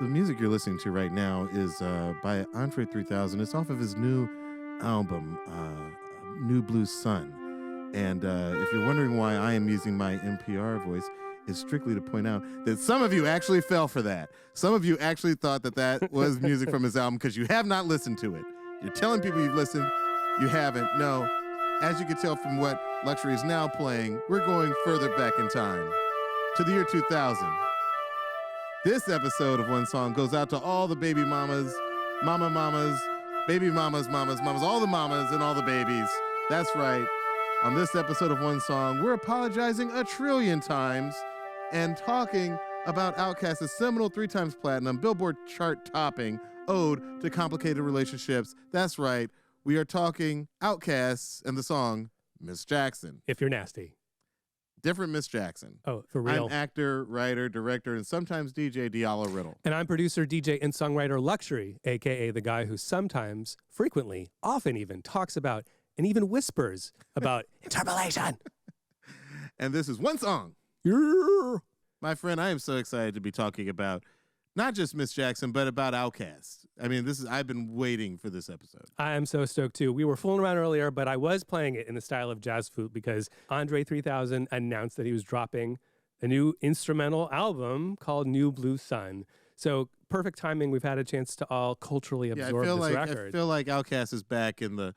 The music you're listening to right now is by Andre 3000. It's off of his new album, New Blue Sun. And if you're wondering why I am using my NPR voice, is strictly to point out that some of you actually fell for that. Some of you actually thought that that was music from his album because you have not listened to it. You're telling people you've listened. You haven't. No. As you can tell from what Luxxury is now playing, we're going further back in time to the year 2000. This episode of One Song goes out to all the baby mamas, mamas, baby mamas, all the mamas and all the babies. That's right. On this episode of One Song, we're apologizing a trillion times and talking about Outkast's seminal 3 times platinum, Billboard chart topping Ode to Complicated Relationships. That's right. We are talking Outkast and the song Miss Jackson. If you're nasty. Different Miss Jackson. Oh, for real. I'm actor, writer, director, and sometimes DJ Diallo Riddle. And I'm producer, DJ, and songwriter Luxxury, a.k.a. the guy who sometimes, frequently, often even, talks about and even whispers about Interpolation. And this is One Song. Yeah. My friend, I am so excited to be talking about not just Miss Jackson, but about Outkast. I mean, I've been waiting for this episode. I am so stoked too. We were fooling around earlier, but I was playing it in the style of jazz flute because Andre 3000 announced that he was dropping a new instrumental album called New Blue Sun. So perfect timing. We've had a chance to all culturally absorb this record. I feel like Outkast is back in the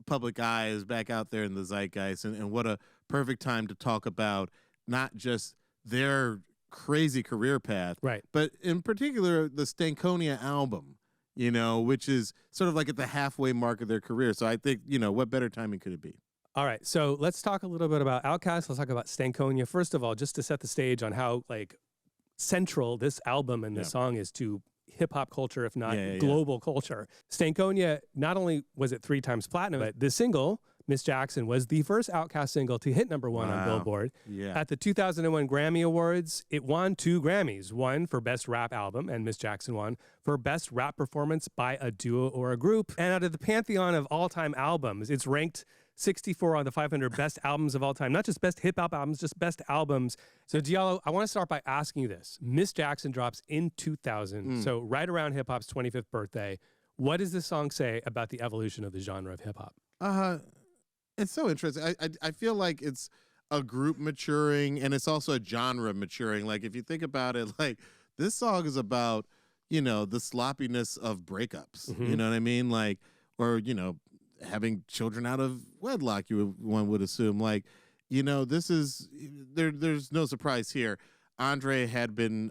public eye, is back out there in the zeitgeist, and what a perfect time to talk about not just their crazy career path, right, but in particular the Stankonia album, which is sort of like at the halfway mark of their career. So I think, what better timing could it be? All right, so let's talk a little bit about Outkast. Let's talk about Stankonia. First of all, just to set the stage on how central this album and this song is to hip-hop culture, if not global culture. Stankonia, not only was it 3 times platinum, but the single, Miss Jackson, was the first Outkast single to hit #1 on Billboard. Yeah. At the 2001 Grammy Awards, it won 2 Grammys, one for Best Rap Album, and Miss Jackson won for Best Rap Performance by a Duo or a Group. And out of the pantheon of all-time albums, it's ranked 64 on the 500 best albums of all time. Not just best hip-hop albums, just best albums. So, Diallo, I want to start by asking you this. Miss Jackson drops in 2000, so right around hip-hop's 25th birthday. What does this song say about the evolution of the genre of hip-hop? It's so interesting. I feel like it's a group maturing, and it's also a genre maturing. Like, if you think about it, this song is about, the sloppiness of breakups. Mm-hmm. You know what I mean? Or having children out of wedlock, one would assume. This is, there's no surprise here. Andre had been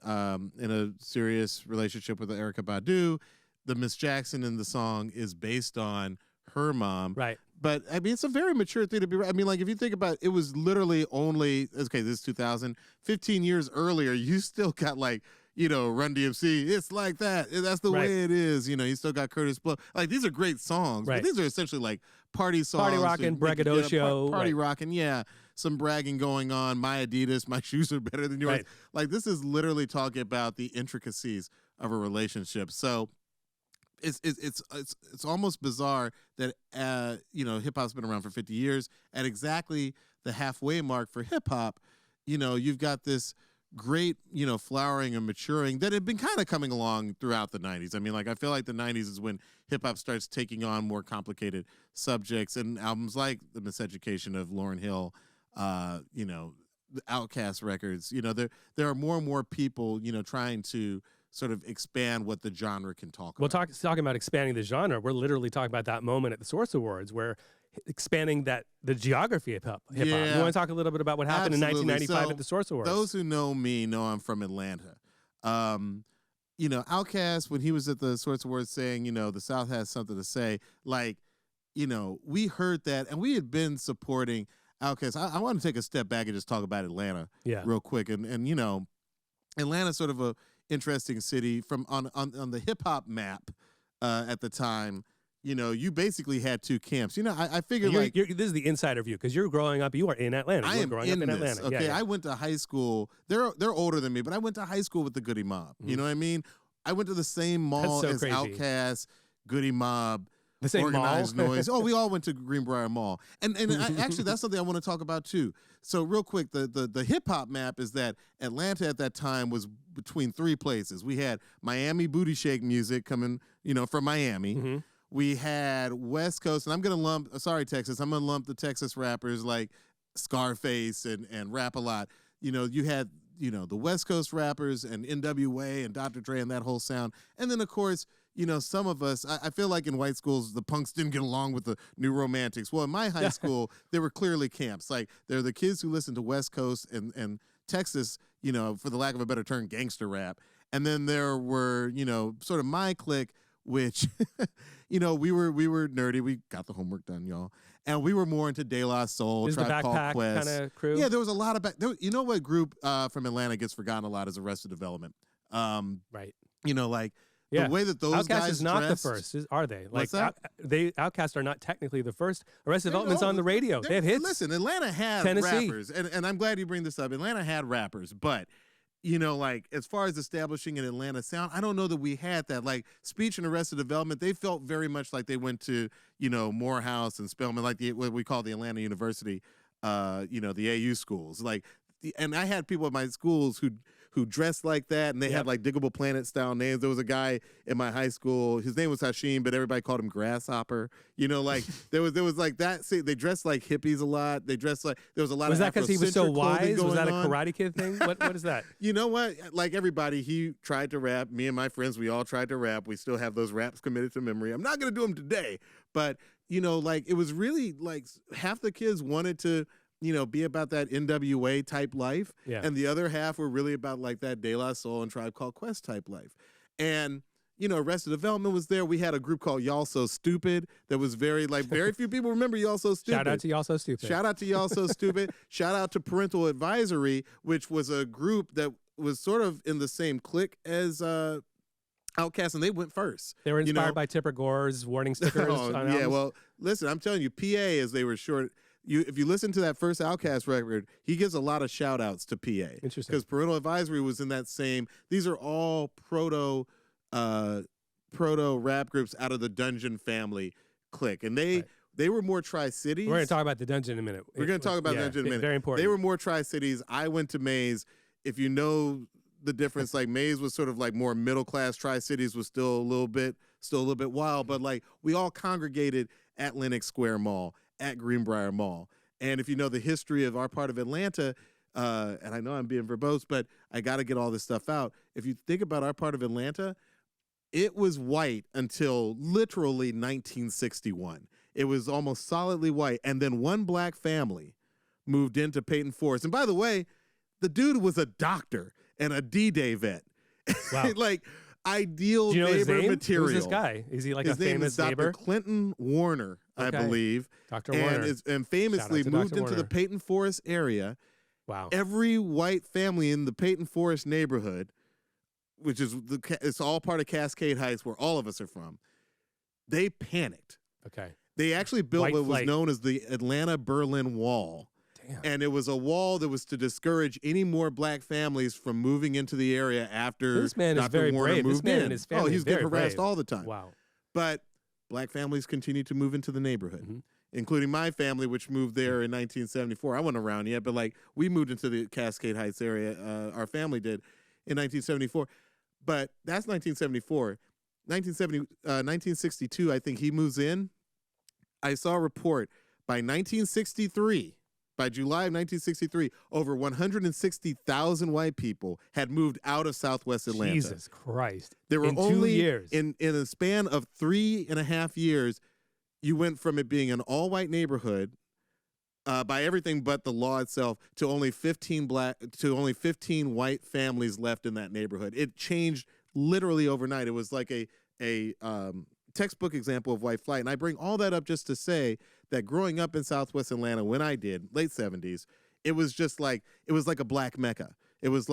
in a serious relationship with Erykah Badu. The Miss Jackson in the song is based on her mom. Right. But, I mean, it's a very mature thing to be. I mean, if you think about it, it was literally only, okay, this is 2000, 15 years earlier, you still got, Run DMC, it's like that. That's the way it is. You still got Curtis Blow. These are great songs. Right. But these are essentially, party songs. Party rocking, braggadocio. Party rocking, yeah. Some bragging going on. My Adidas, my shoes are better than yours. Right. This is literally talking about the intricacies of a relationship. So, it's almost bizarre that hip hop's been around for 50 years. At exactly the halfway mark for hip hop, you've got this great flowering and maturing that had been kind of coming along throughout the 90s. I mean, I feel like the 90s is when hip hop starts taking on more complicated subjects, and albums like The Miseducation of Lauryn Hill, the Outkast records. There are more and more people trying to sort of expand what the genre can talk about. Well, talking about expanding the genre, we're literally talking about that moment at the Source Awards where expanding the geography of hip-hop. Yeah. You want to talk a little bit about what happened in 1995 at the Source Awards? Those who know me know I'm from Atlanta. Outkast, when he was at the Source Awards saying, the South has something to say, we heard that, and we had been supporting Outkast. I want to take a step back and just talk about Atlanta real quick. And Atlanta's sort of a interesting city from on the hip hop map at the time. You basically had 2 camps. I figured this is the insider view because you're growing up. You are in Atlanta. I am growing up in Atlanta. Okay, I went to high school. They're older than me, but I went to high school with the Goody Mob. You know what I mean? I went to the same mall as crazy. Outkast, Goody Mob, The same organized mall? noise. Oh, we all went to Greenbrier Mall. And actually, that's something I want to talk about too. So real quick, the hip hop map is that Atlanta at that time was between three places. We had Miami booty shake music coming, from Miami. Mm-hmm. We had West Coast, and I'm going to lump, Texas, I'm going to lump the Texas rappers like Scarface and Rap A Lot. You had, the West Coast rappers and NWA and Dr. Dre and that whole sound. And then, of course, some of us, I feel like in white schools, the punks didn't get along with the new romantics. Well, in my high school, there were clearly camps. Like, there are the kids who listened to West Coast and Texas, for the lack of a better term, gangster rap. And then there were, sort of my clique, which, we were nerdy. We got the homework done, y'all. And we were more into De La Soul, Is the Tribe Called backpack Quest. kind of crew? Yeah, there was a lot of you know what group from Atlanta gets forgotten a lot is Arrested Development. Right. The way that those Outkast guys is not dressed, the first, are they? What's that? Outkast are not technically the first. Arrested Development's on the radio. They have hits. Listen, Atlanta had Tennessee. rappers, and I'm glad you bring this up. Atlanta had rappers, but as far as establishing an Atlanta sound, I don't know that we had that. Like Speech and Arrested Development, they felt very much like they went to Morehouse and Spelman, like what we call the Atlanta University, the AU schools. And I had people at my schools who dressed like that, and they had like Diggable Planet style names. There was a guy in my high school, his name was Hashim, but everybody called him Grasshopper. There was like that. See, they dressed like hippies a lot. They dressed like there was a lot. Was of that because he was so wise? Was that a on. Karate Kid thing? What is that? You know what? Like everybody, he tried to rap. Me and my friends, we all tried to rap. We still have those raps committed to memory. I'm not gonna do them today, but it was really like half the kids wanted to be about that NWA type life. Yeah. And the other half were really about like that De La Soul and Tribe Called Quest type life. And, Arrested Development was there. We had a group called Y'all So Stupid that was very few people remember Y'all So Stupid. Shout out to Y'all So Stupid. Shout out to Y'all So Stupid. Shout out to Parental Advisory, which was a group that was sort of in the same clique as Outkast, and they went first. They were inspired by Tipper Gore's warning stickers. On albums. Well, listen, I'm telling you, PA, as they were short, if you listen to that first Outkast record, he gives a lot of shout outs to PA. Interesting. Because Parental Advisory was in that same, these are all proto rap groups out of the Dungeon family clique. And they were more Tri-Cities. We're going to talk about the Dungeon in a minute. We're going to talk about the Dungeon in a minute. Very important. They were more Tri-Cities. I went to Maze. If you know the difference, like Maze was sort of like more middle class. Tri-Cities was still a little bit wild, but like we all congregated at Lenox Square Mall, at Greenbrier Mall. And if you know the history of our part of Atlanta, and I know I'm being verbose, but I got to get all this stuff out. If you think about our part of Atlanta, it was white until literally 1961. It was almost solidly white. And then one black family moved into Peyton Forest. And by the way, the dude was a doctor and a D-Day vet. Wow. Like ideal Do you know his neighbor name? material. Who's this guy? Is he like his a famous name is neighbor? Dr. Clinton Warner, I believe. Dr. Warner. And famously Shout out to moved Dr. into the Warner. Peyton Forest area. Wow. Every white family in the Peyton Forest neighborhood, which is it's all part of Cascade Heights, where all of us are from, they panicked. Okay. They actually built White what was flight. known as the Atlanta-Berlin Wall. Damn. And it was a wall that was to discourage any more black families from moving into the area after This man is Dr. very Warner brave. moved This man in. and his family he was is very getting harassed brave. all the time. Wow. But black families continued to move into the neighborhood, including my family, which moved there in 1974. I wasn't around yet, but like we moved into the Cascade Heights area. Our family did in 1974. But that's 1974. 1962, I think he moves in. I saw a report by 1963, by July of 1963, over 160,000 white people had moved out of Southwest Atlanta. Jesus Christ. There were in only 2 years. in a span of 3.5 years, you went from it being an all-white neighborhood by everything but the law itself to only 15 white families left in that neighborhood. It changed literally overnight. It was like a textbook example of white flight. And I bring all that up just to say that growing up in Southwest Atlanta, when I did, late 70s, it was like a black Mecca. It was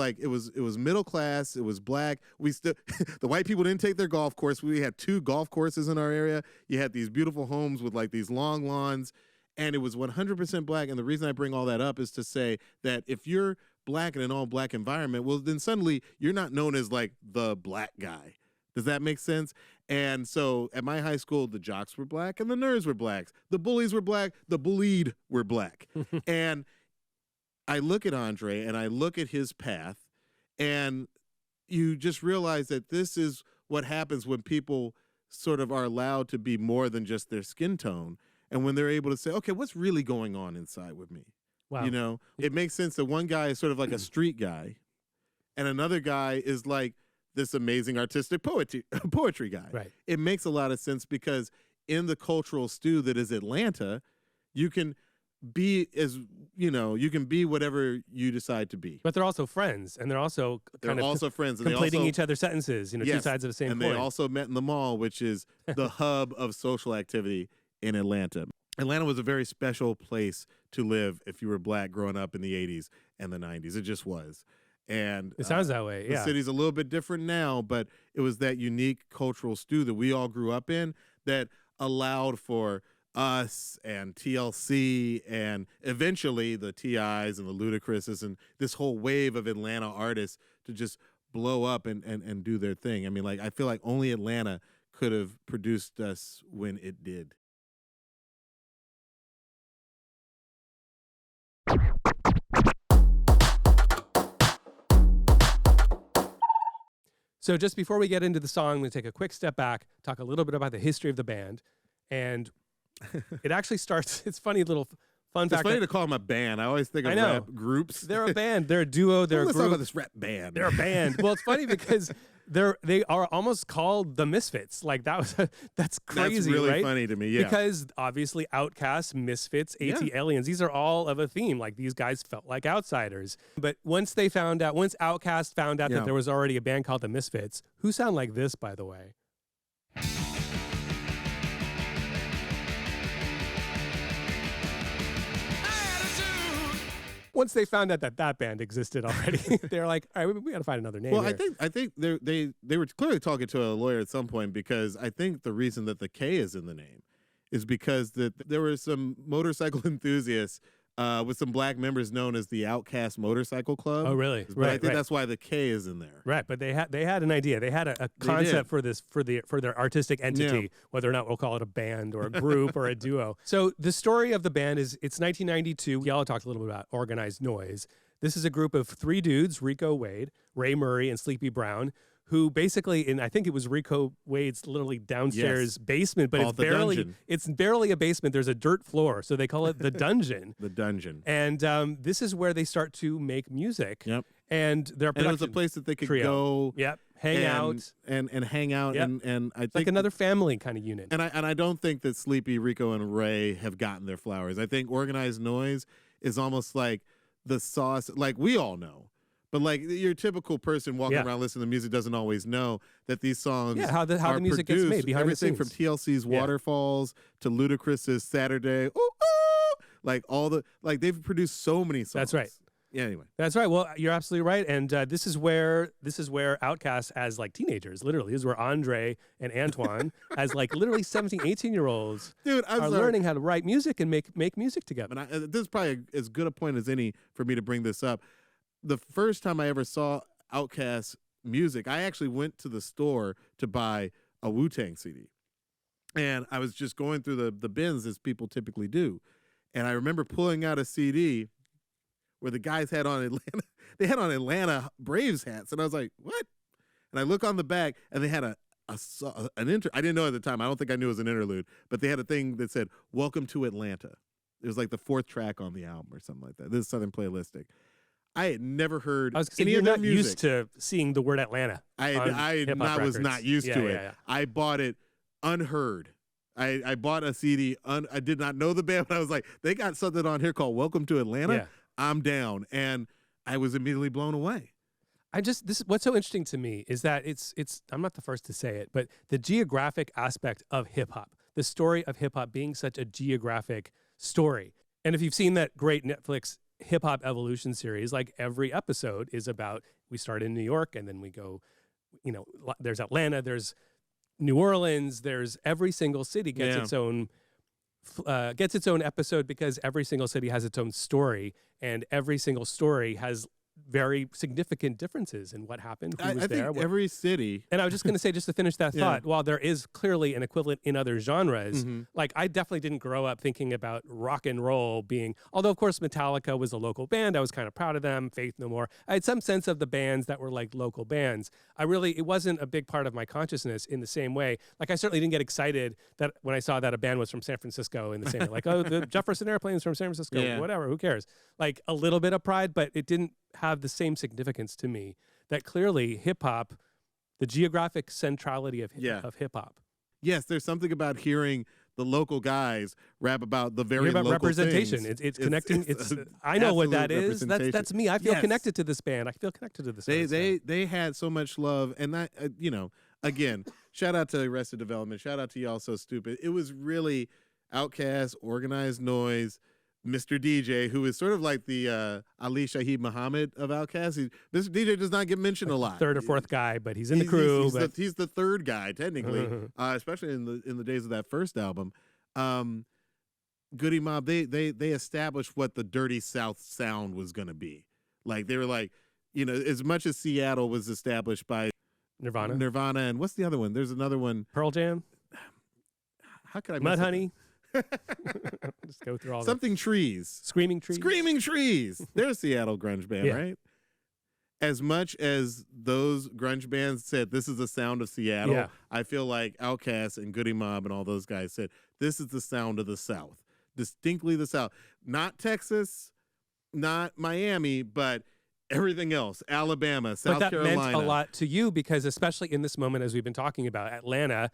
middle class. It was black. We still, the white people didn't take their golf course. We had 2 golf courses in our area. You had these beautiful homes with like these long lawns, and it was 100% black. And the reason I bring all that up is to say that if you're black in an all black environment, well, then suddenly you're not known as like the black guy. Does that make sense? And so at my high school, the jocks were black and the nerds were blacks. The bullies were black. The bullied were black. And I look at Andre and I look at his path, and you just realize that this is what happens when people sort of are allowed to be more than just their skin tone. And when they're able to say, okay, what's really going on inside with me? Wow. You know, it makes sense that one guy is sort of like a street guy and another guy is like this amazing artistic poetry guy. Right. It makes a lot of sense because in the cultural stew that is Atlanta, you can be you can be whatever you decide to be. But they're also friends, and they're also friends, and completing each other's sentences. You know, two sides of the same coin. And they also met in the mall, which is the hub of social activity in Atlanta. Atlanta was a very special place to live if you were black growing up in the 80s and the 90s. It just was. And it sounds that way. Yeah. The city's a little bit different now, but it was that unique cultural stew that we all grew up in that allowed for us and TLC and eventually the TIs and the Ludacris's and this whole wave of Atlanta artists to just blow up and do their thing. I mean, like, I feel like only Atlanta could have produced us when it did. So just before we get into the song, I'm going to take a quick step back, talk a little bit about the history of the band. And it actually starts, it's funny little fun fact. It's funny to call them a band. I always think of rap groups. They're a band. They're a duo. They're Let's a group. talk about this rap band. They're a band. Well, it's funny because they are almost called the Misfits. Like that's crazy, That's really right? funny to me, yeah. Because obviously Outkast, Misfits, AT-Aliens, these are all of a theme. Like these guys felt like outsiders. But once Outkast found out that there was already a band called the Misfits, who sound like this, by the way. Once they found out that band existed already, they're like, all right, we got to find another name. Well, here. I think they were clearly talking to a lawyer at some point, because I think the reason that the K is in the name is because there were some motorcycle enthusiasts with some black members known as the Outkast Motorcycle Club. Oh, really? But I think that's why the K is in there. Right, but they had an idea. They had a concept for this for their artistic entity, whether or not we'll call it a band or a group or a duo. So the story of the band is it's 1992. Diallo talked a little bit about Organized Noise. This is a group of three dudes: Rico Wade, Ray Murray, and Sleepy Brown, who basically, and I think it was Rico Wade's literally downstairs basement, but it's barely a basement. There's a dirt floor, so they call it the dungeon. The dungeon. And this is where they start to make music. Yep. And their it was a place that they could go. Yep. Hang out and hang out. Yep. And I think like another family kind of unit. And I don't think that Sleepy, Rico, and Ray have gotten their flowers. I think Organized Noise is almost like the sauce, like we all know. But like your typical person walking around listening to music doesn't always know that these songs how the music produced, gets made behind everything the scenes. from TLC's Waterfalls to Ludacris's Saturday. Ooh, ooh, like they've produced so many songs. That's right. Yeah, anyway. That's right. Well, you're absolutely right. And this is where Outkast as like teenagers, literally, this is where Andre and Antoine as like literally 17, 18-year-olds are learning how to write music and make music together. And this is probably as good a point as any for me to bring this up. The first time I ever saw Outkast music, I actually went to the store to buy a Wu-Tang CD. And I was just going through the bins as people typically do. And I remember pulling out a CD where the guys had on Atlanta Braves hats. And I was like, what? And I look on the back and they had an I didn't know at the time. I don't think I knew it was an interlude, but they had a thing that said, "Welcome to Atlanta." It was like the 4th track on the album or something like that. This is Southern Playlistic. I had never heard any of their music. You're not used to seeing the word Atlanta. I was not used to it. Yeah. I bought it unheard. I bought a CD. I did not know the band, but I was like, they got something on here called Welcome to Atlanta. Yeah. I'm down. And I was immediately blown away. What's so interesting to me is that it's I'm not the first to say it, but the geographic aspect of hip hop, the story of hip hop being such a geographic story. And if you've seen that great Netflix Hip Hop Evolution series, like every episode is about, we start in New York and then we go, there's Atlanta, there's New Orleans, there's every single city gets its own episode because every single city has its own story, and every single story has very significant differences in what happened, who was I there. think every city. And I was just going to say, just to finish that thought, while there is clearly an equivalent in other genres, like I definitely didn't grow up thinking about rock and roll being, although of course Metallica was a local band. I was kind of proud of them, Faith No More. I had some sense of the bands that were like local bands. It wasn't a big part of my consciousness in the same way. Like I certainly didn't get excited that when I saw that a band was from San Francisco in the same way, like, oh, the Jefferson Airplane's from San Francisco, whatever, who cares? Like a little bit of pride, but it didn't have the same significance to me that clearly hip hop, the geographic centrality of hip hop. Yes, there's something about hearing the local guys rap about the very local representation. things. It's connecting. I know what that is. That's me. I feel connected to this band. I feel connected to this. They had so much love, and that again, shout out to Arrested Development. Shout out to Y'all So Stupid. It was really Outkast, Organized Noise, Mr. DJ, who is sort of like the Ali Shaheed Muhammad of Outkast. Mr. DJ does not get mentioned a lot. Third or fourth guy, but he's in the crew. He's the third guy, technically, especially in the days of that first album. Goody Mob, they established what the Dirty South sound was going to be. Like, they were like, as much as Seattle was established by Nirvana, and what's the other one? There's another one. Pearl Jam? How could I miss Mudhoney? Just go through all something trees. Screaming Trees. They're a Seattle grunge band, right? As much as those grunge bands said this is the sound of Seattle, I feel like Outkast and Goody Mob and all those guys said this is the sound of the South. Distinctly the South. Not Texas, not Miami, but everything else. Alabama, South Carolina. But that meant a lot to you because especially in this moment, as we've been talking about, Atlanta,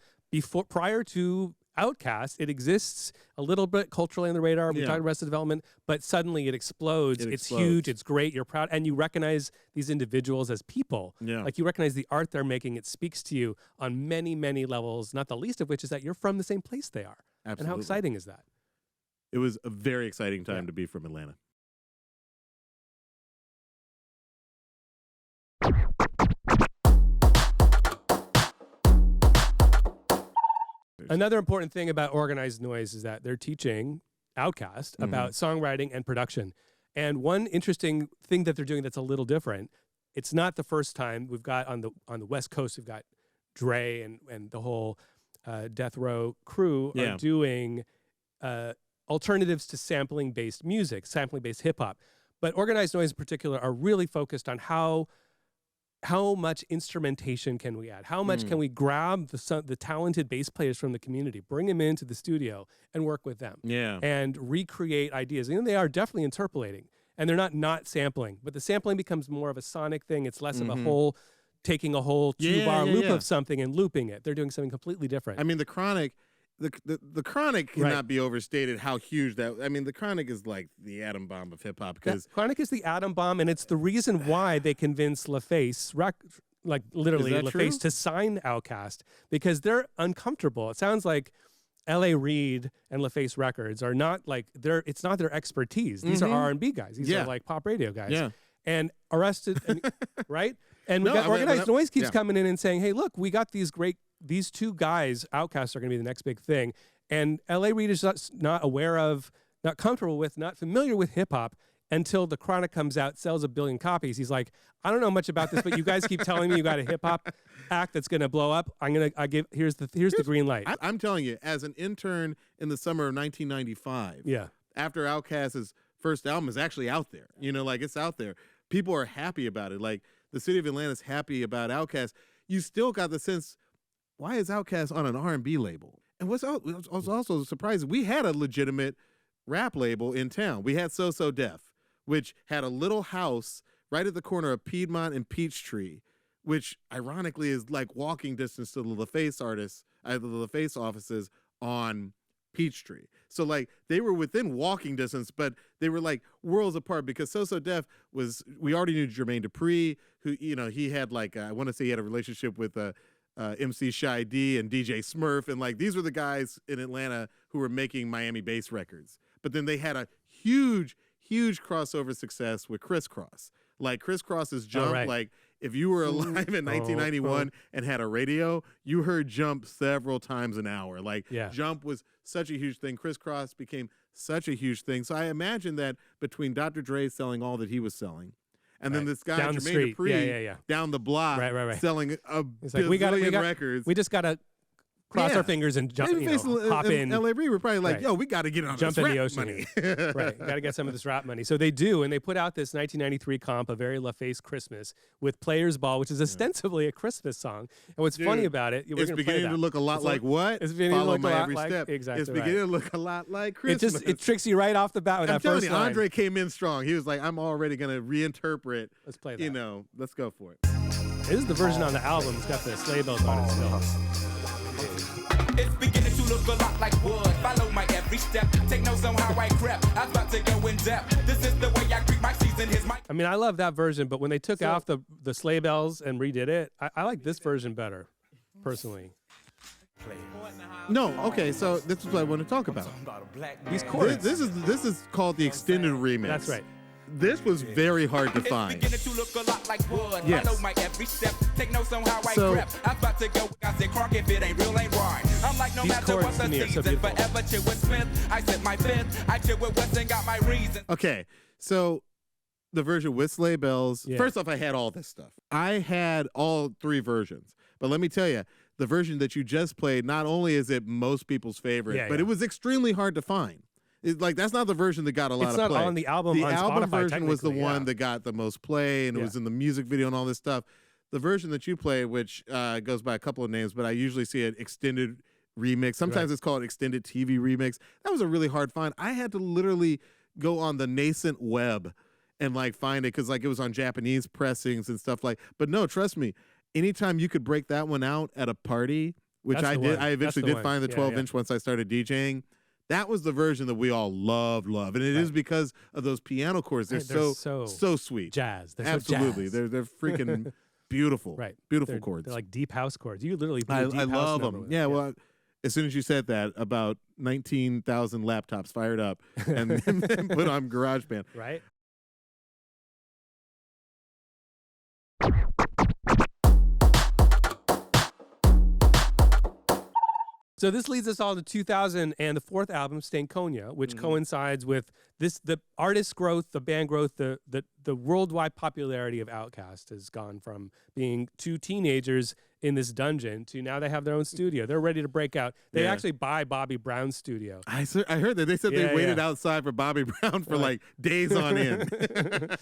prior to Outkast, it exists a little bit culturally on the radar. We talked about Arrested Development, but suddenly it explodes. It's huge. It's great. You're proud. And you recognize these individuals as people. Yeah. Like you recognize the art they're making. It speaks to you on many, many levels, not the least of which is that you're from the same place they are. Absolutely. And how exciting is that? It was a very exciting time to be from Atlanta. Another important thing about Organized Noise is that they're teaching Outkast about songwriting and production. And one interesting thing that they're doing that's a little different, it's not the first time. We've got on the West Coast, we've got Dre and the whole Death Row crew are doing alternatives to sampling-based music, sampling-based hip-hop. But Organized Noise in particular are really focused on how much instrumentation can we add? How much can we grab the talented bass players from the community, bring them into the studio and work with them and recreate ideas? And they are definitely interpolating and they're not sampling, but the sampling becomes more of a sonic thing. It's less of a whole, taking a whole two-bar loop of something and looping it. They're doing something completely different. I mean, the Chronic... The Chronic cannot be overstated how huge that. I mean, the Chronic is like the atom bomb of hip hop because Chronic is the atom bomb, and it's the reason why they convinced LaFace, like literally LaFace, to sign Outkast because they're uncomfortable. It sounds like L.A. Reid and LaFace Records are not like it's not their expertise. These are R&B guys. These are like pop radio guys. Yeah. And Arrested, right? And Organized Noise keeps coming in and saying, "Hey, look, we got these two guys, Outkast, are going to be the next big thing." And L.A. Reid is not aware of, not comfortable with, not familiar with hip hop until the Chronic comes out, sells 1 billion copies. He's like, "I don't know much about this, but you guys keep telling me you got a hip hop act that's going to blow up. Here's the green light." I'm telling you, as an intern in the summer of 1995, after Outkast's first album is actually out there, like it's out there. People are happy about it. Like the city of Atlanta is happy about Outkast. You still got the sense, why is Outkast on an R&B label? And what's also surprising, we had a legitimate rap label in town. We had So Def, which had a little house right at the corner of Piedmont and Peachtree, which ironically is like walking distance to the LaFace the LaFace offices on Peachtree. So like they were within walking distance, but they were like worlds apart because So Def we already knew Jermaine Dupri, who, he had like, I want to say he had a relationship with MC Shy D and DJ Smurf. And like, these were the guys in Atlanta who were making Miami bass records. But then they had a huge crossover success with Criss Cross. Like Criss Cross's Jump, like if you were alive in 1991 and had a radio, you heard Jump several times an hour. Like Jump was such a huge thing. Criss Cross became such a huge thing. So I imagine that between Dr. Dre selling all that he was selling, And then this guy, down the Jermaine street, Dupri, down the block, right. selling a It's like, bazillion records. We just gotta cross our fingers and jump, hop in. LA Reid were probably like, yo, we got to get on jump this in the rap ocean money. Right, got to get some of this rap money. So they do, and they put out this 1993 comp, A Very LaFace Christmas, with Players Ball, which is ostensibly a Christmas song. And what's funny about it, it's beginning to look a lot like what? It's beginning Follow to look my a lot every like, step. Exactly. It's beginning to look a lot like Christmas. It tricks you right off the bat with that first line. Andre came in strong. He was like, I'm already going to reinterpret. Let's play that. Let's go for it. This is the version on the album. It's got the sleigh bells on it still. It's beginning to look a lot like wood. Follow my every step. Take notes on how I crept. I was about to go in depth. This is the way I greet my season. Here's my. I mean, I love that version, but when they took off the sleigh bells and redid it, I like this version better, personally. No, okay, so this is what I want to talk about. These chords. This is called the extended remix. That's right. This was very hard to find. It's beginning to look a lot like wood. Yes. Follow my every step. Take notes on how I crept. I was about to go. I said, Clark, if it ain't real, ain't right. I'm like, no These matter what chords to the me are so season, beautiful. forever chill with Smith. I said my fifth. I chill with West and got my reason. Okay, so the version with sleigh bells. First off, I had all this stuff. I had all three versions. But let me tell you, the version that you just played, not only is it most people's favorite, but it was extremely hard to find. That's not the version that got a lot of play. It's not on the album. The on album Spotify, version was the one that got the most play, and it was in the music video and all this stuff. The version that you play, which goes by a couple of names, but I usually see it extended remix. Sometimes it's called extended TV remix. That was a really hard find. I had to literally go on the nascent web and find it because it was on Japanese pressings and stuff But no, trust me. Anytime you could break that one out at a party, which I did, I eventually did find the 12-inch once I started DJing. That was the version that we all love, and it is because of those piano chords. They're so sweet. Jazz. They're absolutely. So jazz. They're freaking beautiful. Beautiful chords. They're like deep house chords. You literally. I love them. Yeah. Well, as soon as you said that, about 19,000 laptops fired up and put on GarageBand. Right. So this leads us all to 2000 and the fourth album, Stankonia, which coincides with the artist's growth, the band growth, the worldwide popularity of Outkast has gone from being two teenagers in this dungeon to now they have their own studio. They're ready to break out. They actually buy Bobby Brown's studio. I heard that. They said they waited outside for Bobby Brown for days on end.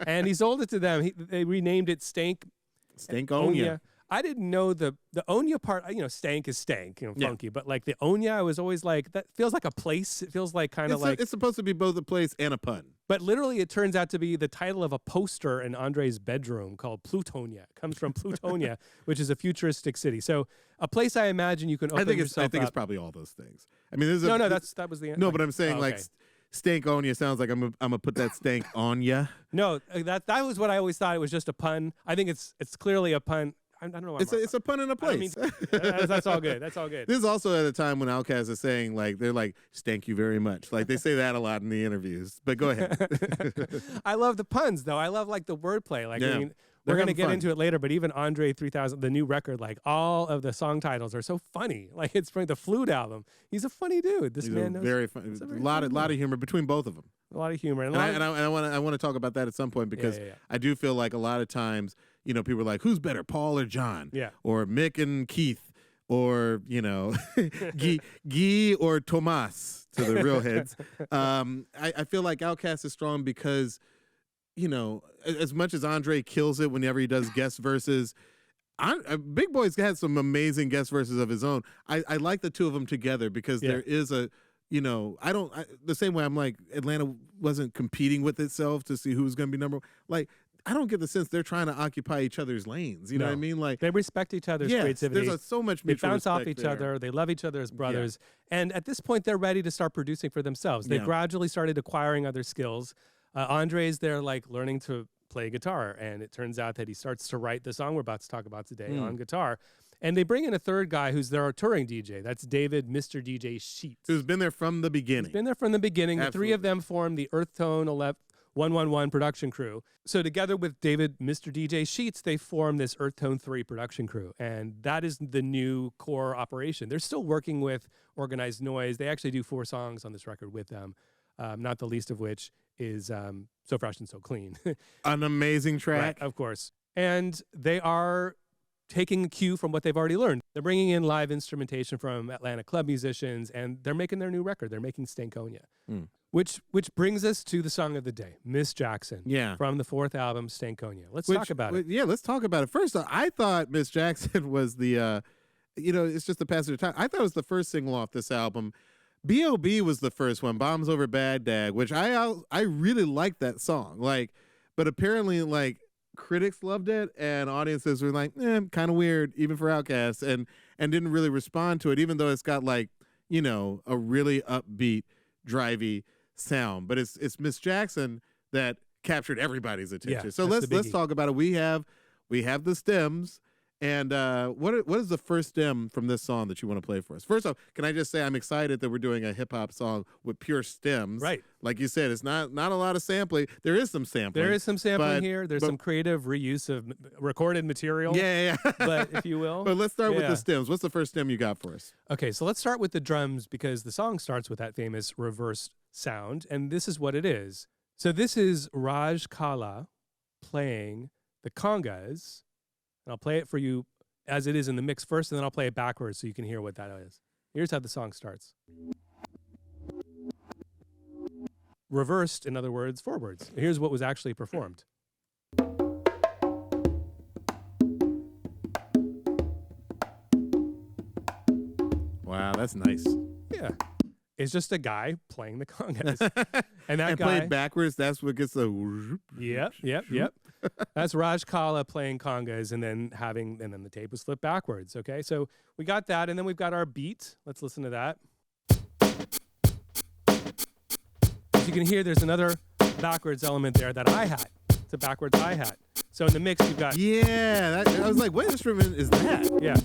And he sold it to them. They renamed it Stankonia. I didn't know the Onya part, stank is stank, funky. But the Onya, I was always like, that feels like a place. It feels like kind of like. It's supposed to be both a place and a pun. But literally, it turns out to be the title of a poster in Andre's bedroom called Plutonia. It comes from Plutonia, which is a futuristic city. So a place I imagine you can open yourself I think up. it's probably all those things. I mean, that was the answer. No, but I'm saying Stankonia sounds like I'm gonna put that stank on ya. No, that was what I always thought. It was just a pun. I think it's clearly a pun. I don't know why. It's a pun in a place. That's all good. That's all good. This is also at a time when Outkast is saying they're like, "Stank you very much." They say that a lot in the interviews. But go ahead. I love the puns though. I love the wordplay. I mean, we're gonna get into it later. But even Andre 3000, the new record, all of the song titles are so funny. It's from the Flute album. He's a funny dude. This man knows. Very funny. A lot of humor between both of them. A lot of humor. And I want to talk about that at some point because I do feel like a lot of times, people are like, who's better, Paul or John? Yeah. Or Mick and Keith, or, Guy or Tomas, to the real heads. I feel like Outkast is strong because, as much as Andre kills it whenever he does guest verses, Big Boy's had some amazing guest verses of his own. I like the two of them together because there is a, the same way I'm like, Atlanta wasn't competing with itself to see who's going to be number one. I don't get the sense they're trying to occupy each other's lanes. You know what I mean? They respect each other's creativity. There's so much mutual respect. They bounce off each there. other. They love each other as brothers. And at this point, they're ready to start producing for themselves. They gradually started acquiring other skills. Andre's there learning to play guitar. And it turns out that he starts to write the song we're about to talk about today on guitar. And they bring in a third guy who's their touring DJ. That's David, Mr. DJ Sheets. Who's been there from the beginning. He's been there from the beginning. Absolutely. The three of them form the Earth Tone 111 production crew. So together with David, Mr. DJ Sheets, they form this Earth Tone 3 production crew. And that is the new core operation. They're still working with Organized Noise. They actually do 4 songs on this record with them. not the least of which is So Fresh and So Clean. An amazing track. Right, of course. And they are taking a cue from what they've already learned. They're bringing in live instrumentation from Atlanta club musicians, and they're making their new record. They're making Stankonia, which brings us to the song of the day, Miss Jackson, from the 4th album, Stankonia. Let's talk about it. Yeah, let's talk about it. First, I thought Miss Jackson was the, it's just the passage of time. I thought it was the first single off this album. B.O.B. was the first one, Bombs Over Baghdad, which I really liked that song. But apparently, critics loved it and audiences were like, kind of weird, even for Outkast, and didn't really respond to it, even though it's got a really upbeat, drivey sound. But it's Miss Jackson that captured everybody's attention. Yeah, so let's talk about it. We have the stems. And what is the first stem from this song that you want to play for us? First off, can I just say I'm excited that we're doing a hip hop song with pure stems. Right. Like you said, it's not a lot of sampling. There is some sampling. There is some sampling here. There's some creative reuse of recorded material. Yeah. But if you will. But let's start with the stems. What's the first stem you got for us? Okay, so let's start with the drums because the song starts with that famous reversed sound, and this is what it is. So this is Raj Kala playing the congas. And I'll play it for you as it is in the mix first, and then I'll play it backwards so you can hear what that is. Here's how the song starts. Reversed, in other words, forwards. Here's what was actually performed. Wow, that's nice. Yeah. It's just a guy playing the congas. And that guy played backwards, that's what gets the Yep. That's Raj Kala playing congas and then the tape was flipped backwards. Okay, so we got that, and then we've got our beat. Let's listen to that. As you can hear, there's another backwards element there, that hi-hat. It's a backwards hi-hat. So in the mix, you've got I was like, what instrument is that? Yeah.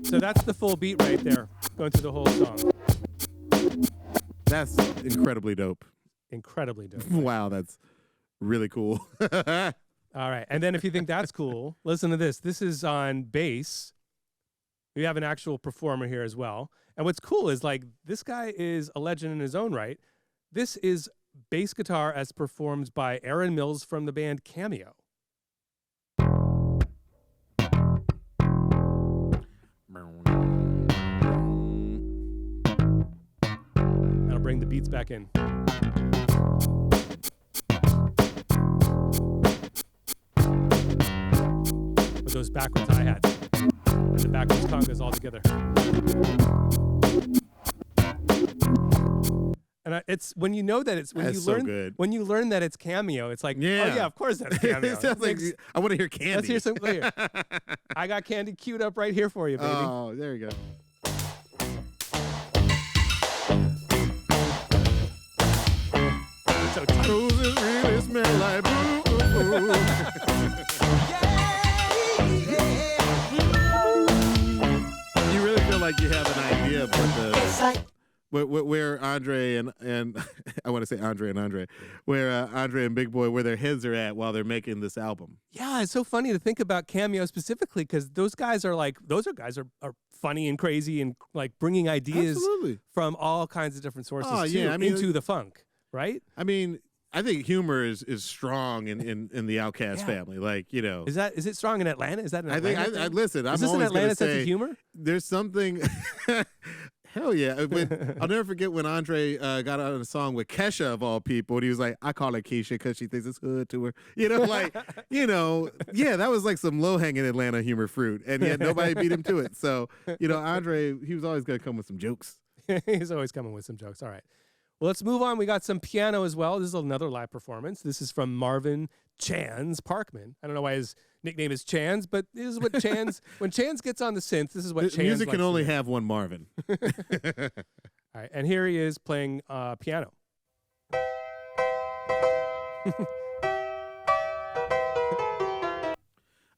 So that's the full beat right there, going through the whole song. That's incredibly dope. Incredibly dope. Wow, that's really cool. All right. And then if you think that's cool, listen to this. This is on bass. We have an actual performer here as well. And what's cool is this guy is a legend in his own right. This is bass guitar as performed by Aaron Mills from the band Cameo. I'll bring the beats back in. With those backwards hi-hats and the backwards congas all together. And it's when you know that it's when when you learn that it's Cameo, it's like, oh yeah, of course that's Cameo. I want to hear Candy. Let's hear some clear. I got Candy queued up right here for you, baby. Oh, there you go. So tight. Roses really smell like boo. You really feel like you have an idea of where Andre and I want to say Andre and Andre, where Andre and Big Boy, where their heads are at while they're making this album. Yeah, it's so funny to think about Cameo specifically because those guys are are funny and crazy and bringing ideas from all kinds of different sources into the funk, right? I mean, I think humor is strong in the Outkast family. Is it strong in Atlanta? Is that an Atlanta? I listen. Is this an Atlanta sense of humor? There's something. Hell yeah. I'll never forget when Andre got on a song with Kesha, of all people, and he was like, I call her Keisha because she thinks it's hood to her. That was some low-hanging Atlanta humor fruit, and yet nobody beat him to it. So, Andre, he was always going to come with some jokes. He's always coming with some jokes. All right. Well, let's move on. We got some piano as well. This is another live performance. This is from Marvin Chans Parkman. I don't know why his nickname is Chans, but this is what Chans, when Chans gets on the synth, this is what Chans music can only have one Marvin. All right, and here he is playing piano.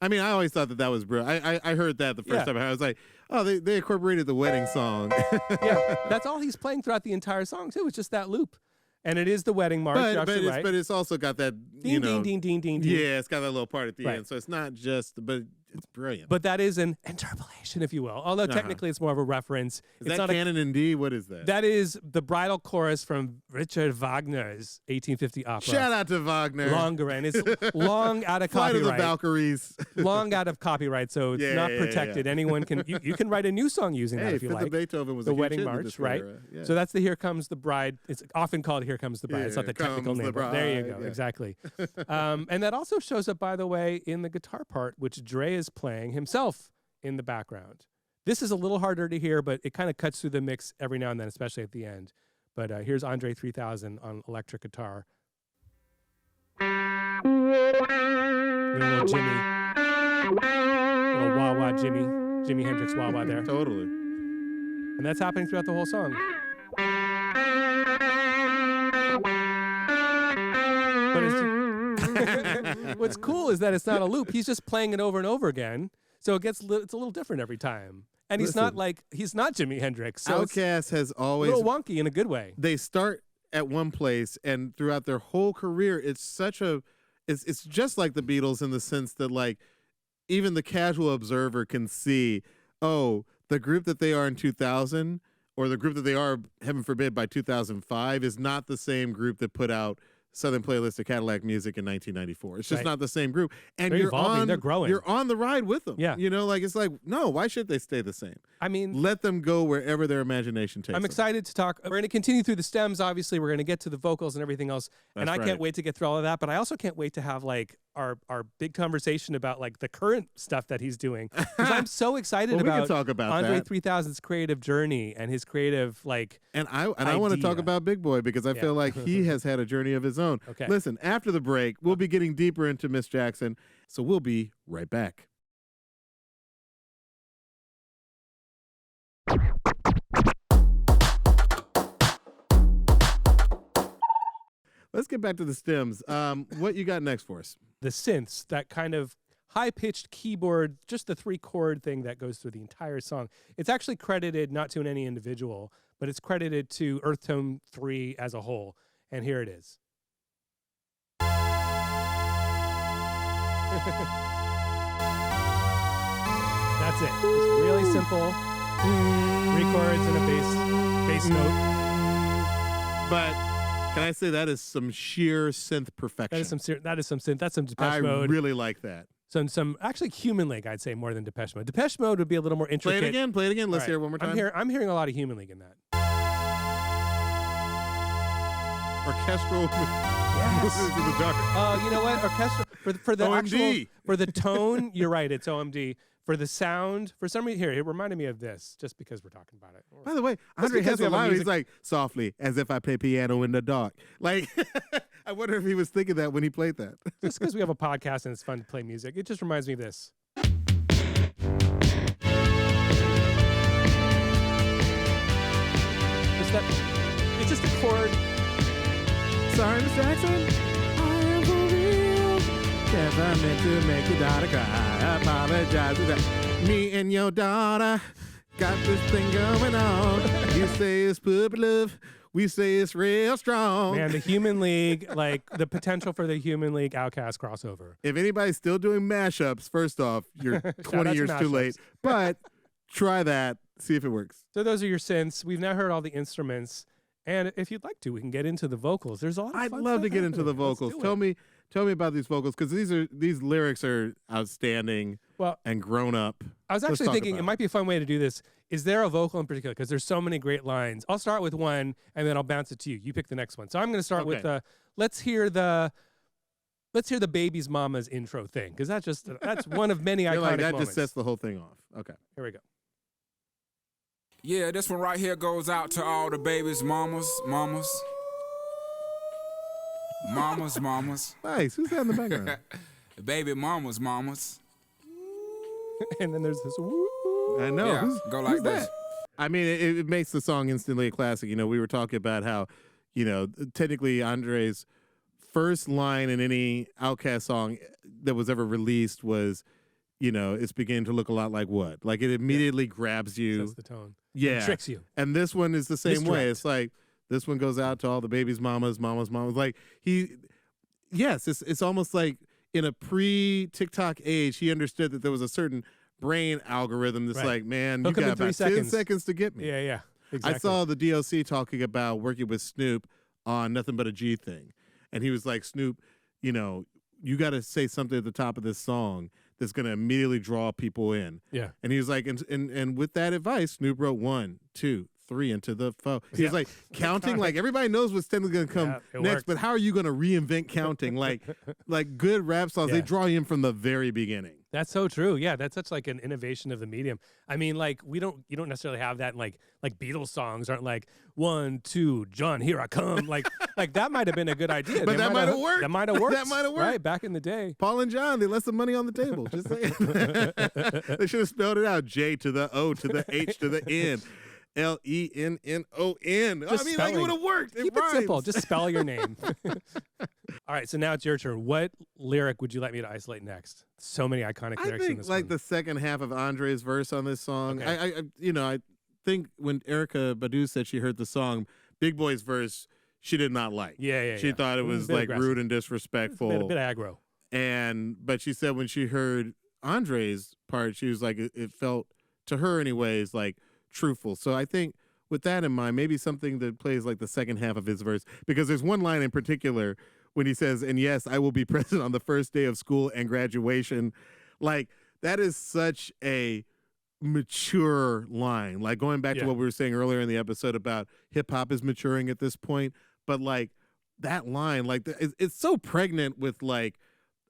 I mean, I always thought that was brilliant. I heard that the first time. I was like, oh, they incorporated the wedding song. Yeah, that's all he's playing throughout the entire song, too. It's just that loop. And it is the wedding march. But it's also got that, ding, ding, ding, ding, ding, ding. Yeah, it's got that little part at the end. So it's not just, but It's brilliant. But that is an interpolation, if you will. Although technically it's more of a reference. Is it's that not canon in D? What is that? That is the bridal chorus from Richard Wagner's 1850 opera. Shout out to Wagner. Longer, and it's long out of Flight copyright. of the Valkyries. Long out of copyright, so it's not protected. Anyone can. You can write a new song using that if you Fifth like. of Beethoven was the a huge Wedding hit in March, this right? era. Yeah. So that's the Here Comes the Bride. It's often called Here Comes the Bride. It's not the Here technical Comes the name. But there you Bride, go. yeah. Exactly. And that also shows up, by the way, in the guitar part, which Dre is playing himself in the background. This is a little harder to hear, but it kind of cuts through the mix every now and then, especially at the end. But here's Andre 3000 on electric guitar. Little Jimmy. Little wah-wah Jimmy. Jimi Hendrix wah-wah there. Totally. And that's happening throughout the whole song. But what's cool is that it's not a loop. He's just playing it over and over again. So it's a little different every time. And he's not Jimi Hendrix. So Outkast has it's always a little wonky in a good way. they start at one place, and throughout their whole career, it's just like the Beatles in the sense that, like, even the casual observer can see, oh, the group that they are in 2000 or the group that they are, heaven forbid, by 2005 is not the same group that put out Southern Playlist of Cadillac Music in 1994. It's just not the same group. And They're evolving. They're growing. You're on the ride with them. Yeah. You know, like, it's like, no, why should they stay the same? I mean, Let them go wherever their imagination takes them. I'm excited to talk. We're going to continue through the stems. Obviously, we're going to get to the vocals and everything else. And I can't wait to get through all of that. But I also can't wait to have like our big conversation about like the current stuff that he's doing. Because I'm so excited we about can talk about Andre that. 3000's creative journey and his creative like. And I want to talk idea. about Big Boy because I feel like he has had a journey of his own. Okay. Listen, after the break, we'll be getting deeper into Miss Jackson. So we'll be right back. Let's get back to the stems. What you got next for us? The synths, that kind of high-pitched keyboard, just the 3-chord thing that goes through the entire song. It's actually credited not to any individual, but it's credited to Earth Tone 3 as a whole. And here it is. That's it. It's really simple. 3 chords and a bass note. But can I say that is some sheer synth perfection? That is some synth. That's some Depeche Mode. I really like that. Some actually Human League, I'd say, more than Depeche Mode. Depeche Mode would be a little more intricate. Play it again. Let's All right. hear it one more time. I'm hearing a lot of Human League in that. Orchestral Yes. moves in the dark. You know what? Orchestral for the OMD. actual for the tone. You're right. It's OMD. For the sound, for some reason, here it reminded me of this, just because we're talking about it. By the way, Andre because has we a have a line. He's music- like, softly, as if I play piano in the dark. Like, I wonder if he was thinking that when he played that. Just because we have a podcast and it's fun to play music, it just reminds me of this. It's just a chord. Sorry, Miss Jackson. I am for real. If I meant to make your daughter cry, I apologize. Me and your daughter got this thing going on. You say it's puppy love. We say it's real strong. Man, the Human League, like the potential for the Human League Outkast crossover. If anybody's still doing mashups, first off, you're 20 out years to too late. mashups. But try that. See if it works. So those are your synths. We've now heard all the instruments. And if you'd like to, we can get into the vocals. There's a lot of I'd fun love to stuff get into the happening. Let's vocals. do it. Tell me about these vocals because these lyrics are outstanding Well, and grown up. I was Let's actually talk thinking about it might be a fun way to do this. Is there a vocal in particular? Because there's so many great lines. I'll start with one, and then I'll bounce it to you. You pick the next one. So I'm going to start with Okay. let's hear the baby's mama's intro thing, because that's one of many I feel iconic like that moments. just sets the whole thing off. Okay. Here we go. Yeah, this one right here goes out to all the babies, mamas. Nice. Who's that in the background? Baby mamas. And then there's this. Woo. I know. Yeah, go like who's this. that? I mean, it makes the song instantly a classic. You know, we were talking about how, you know, technically Andre's first line in any Outkast song that was ever released was, you know, it's beginning to look a lot like what? Like it immediately grabs you. Sets the tone. Yeah. It tricks you. And this one is the same way. Misdirect. It's like this one goes out to all the babies' mamas. Like it's almost like in a pre-TikTok age, he understood that there was a certain brain algorithm that's like, man, Hook you 'em got in 3 about 10 seconds to get me. Yeah, exactly. I saw the DOC talking about working with Snoop on Nothing But a G Thing. And he was like, Snoop, you know, you got to say something at the top of this song that's going to immediately draw people in. Yeah. And he was like, and with that advice, Snoop wrote 1, 2, 3 into the phone. He was like counting, like everybody knows what's technically going to come next, worked. but how are you going to reinvent counting? like good rap songs, they draw you in from the very beginning. That's so true. Yeah, that's such like an innovation of the medium. I mean, like you don't necessarily have that in like Beatles songs aren't like 1, 2, John, here I come. Like that might have been a good idea. But that might have worked. That might have worked. That might have worked. Right, back in the day. Paul and John, they left some money on the table. Just saying. They should have spelled it out. J to the O to the H to the N. Lennon. I mean, like it would have worked. Keep it simple. Just spell your name. All right, so now it's your turn. What lyric would you like me to isolate next? So many iconic lyrics in think this like one. the second half of Andre's verse on this song. Okay. I think when Erykah Badu said she heard the song, Big Boy's verse, she did not like. She thought it was like rude and disrespectful. A bit aggro. But she said when she heard Andre's part, she was like, it felt to her anyways like truthful. So I think with that in mind, maybe something that plays like the second half of his verse, because there's one line in particular when he says, and yes, I will be present on the first day of school and graduation. Like that is such a mature line. Like going back to what we were saying earlier in the episode about hip hop is maturing at this point, but like that line, like it's so pregnant with like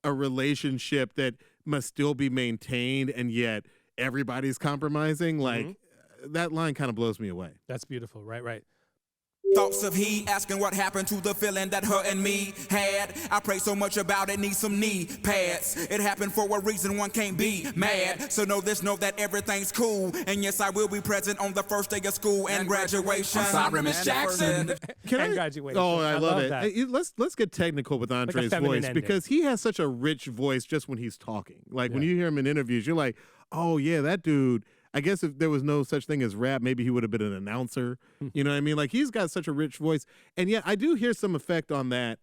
a relationship that must still be maintained, and yet everybody's compromising. Like that line kind of blows me away. That's beautiful. Right. Thoughts of he asking what happened to the feeling that her and me had. I pray so much about it, need some knee pads. It happened for a reason, one can't be mad. So know that everything's cool. And yes, I will be present on the first day of school and graduation. I'm sorry, Miss Jackson. Graduation. Oh, I love it. That. Hey, let's get technical with Andre's voice ending. because he has such a rich voice just when he's talking. Like when you hear him in interviews, you're like, oh yeah, that dude. I guess if there was no such thing as rap, maybe he would have been an announcer. You know what I mean? Like he's got such a rich voice, and yet I do hear some effect on that.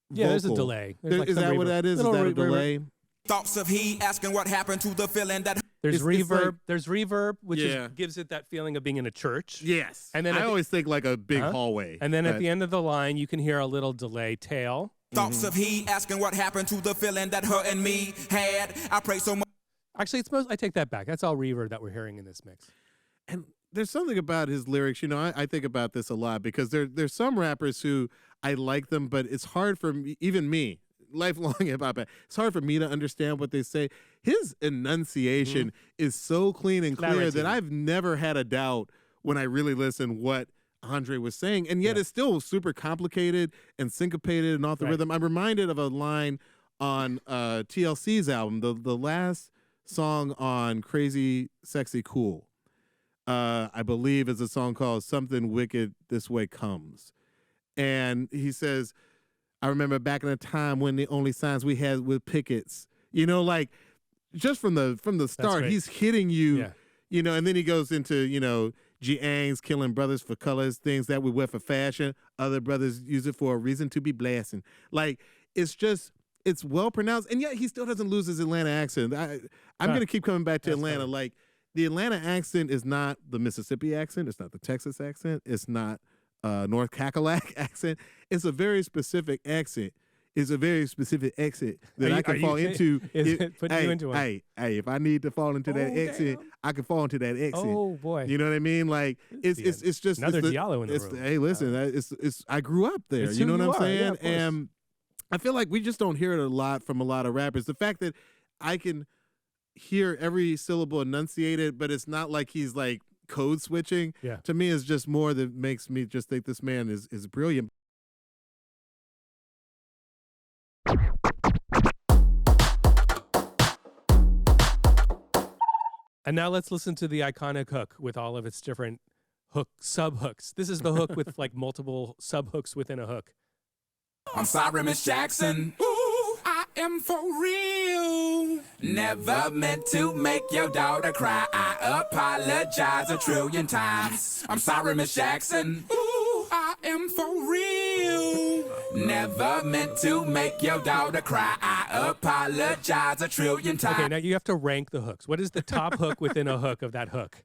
Yeah, there's a vocal. delay. Is that what that is? Is that a delay? Thoughts of he asking what happened to the feeling that. There's reverb. Like, there's reverb, which gives it that feeling of being in a church. Yes. And then I always think like a big hallway. And then at the end of the line, you can hear a little delay tail. Thoughts of he asking what happened to the feeling that her and me had. I pray so much. Actually, I take that back. That's all reverb that we're hearing in this mix. And there's something about his lyrics, you know, I think about this a lot because there's some rappers who I like them, but it's hard for me, even me, lifelong hip-hop, it's hard for me to understand what they say. His enunciation is so clean and clear that I've never had a doubt when I really listen what Andre was saying, and yet it's still super complicated and syncopated and off the rhythm. I'm reminded of a line on TLC's album, the last song on Crazy Sexy Cool. I believe is a song called Something Wicked This Way Comes. And he says, I remember back in the time when the only signs we had with pickets, you know, like just from the start, he's hitting you, you know, and then he goes into, you know, G-Ang's killing brothers for colors, things that we wear for fashion. Other brothers use it for a reason to be blasting. Like, it's well pronounced, and yet he still doesn't lose his Atlanta accent. I'm going to keep coming back to Atlanta. Like, the Atlanta accent is not the Mississippi accent. It's not the Texas accent. It's not North Cackalack accent. It's a very specific accent. It's a very specific accent that I can fall into. If I need to fall into that accent, I can fall into that accent. Oh boy, you know what I mean? Like it's just another Diallo in the room. Hey, listen, I grew up there. You know what I'm saying? Yeah, and I feel like we just don't hear it a lot from a lot of rappers. The fact that I can hear every syllable enunciated, but it's not like he's like code switching. Yeah. To me, is just more that makes me just think this man is brilliant. And now let's listen to the iconic hook with all of its different sub hooks. This is the hook with like multiple sub hooks within a hook. I'm sorry, Miss Jackson. Ooh, I am for real. Never meant to make your daughter cry. I apologize 1,000,000,000 times. I'm sorry, Miss Jackson. Ooh, I am for real. Never meant to make your daughter cry. I apologize a trillion times. Okay, now you have to rank the hooks. What is the top hook within a hook of that hook?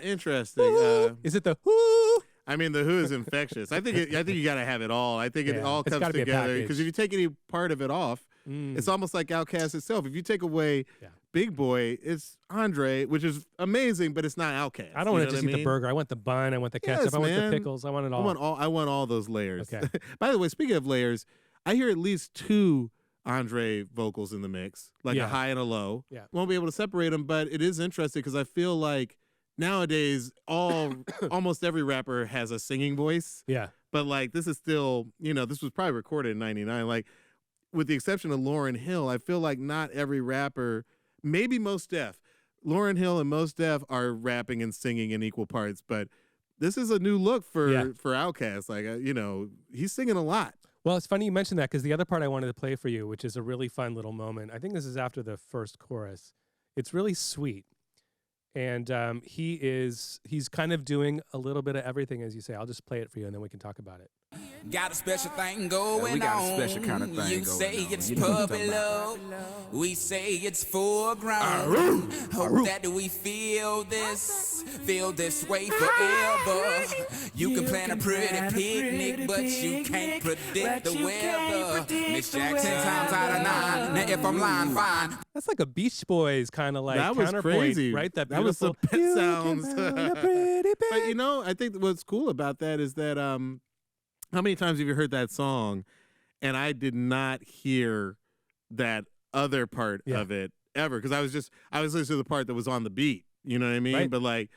Interesting. Is it the whoo? I mean, the Who is infectious. I think you got to have it all. I think it all comes together because if you take any part of it off, it's almost like Outkast itself. If you take away Big Boy, it's Andre, which is amazing, but it's not Outkast. I don't want to just eat the burger. I want the bun. I want the ketchup. I want the pickles. I want it all. I want all those layers. Okay. By the way, speaking of layers, I hear at least 2 Andre vocals in the mix, like a high and a low. Yeah. Won't be able to separate them, but it is interesting because I feel like nowadays almost every rapper has a singing voice. Yeah. But like this is still, this was probably recorded in 99. Like with the exception of Lauryn Hill, I feel like not every rapper, maybe Mos Def. Lauryn Hill and Mos Def are rapping and singing in equal parts, but this is a new look for Outkast. Like, he's singing a lot. Well, it's funny you mentioned that because the other part I wanted to play for you, which is a really fun little moment. I think this is after the first chorus. It's really sweet. And he's kind of doing a little bit of everything, as you say. I'll just play it for you, and then we can talk about it. Got a special thing going on. We got a special kind of thing you going say on. It's You know what I'm puppy talking love. We say it's full grown. Hope that we feel this way forever. You can plan a pretty picnic, but you can't predict the weather. Miss Jackson, 10 times out of 9. Now if I'm lying, fine. That's like a Beach Boys kind of like that was counterpoint, crazy, right? That was some pet sounds. But But I think what's cool about that is that how many times have you heard that song, and I did not hear that other part of it ever because I was listening to the part that was on the beat. You know what I mean? Right. But like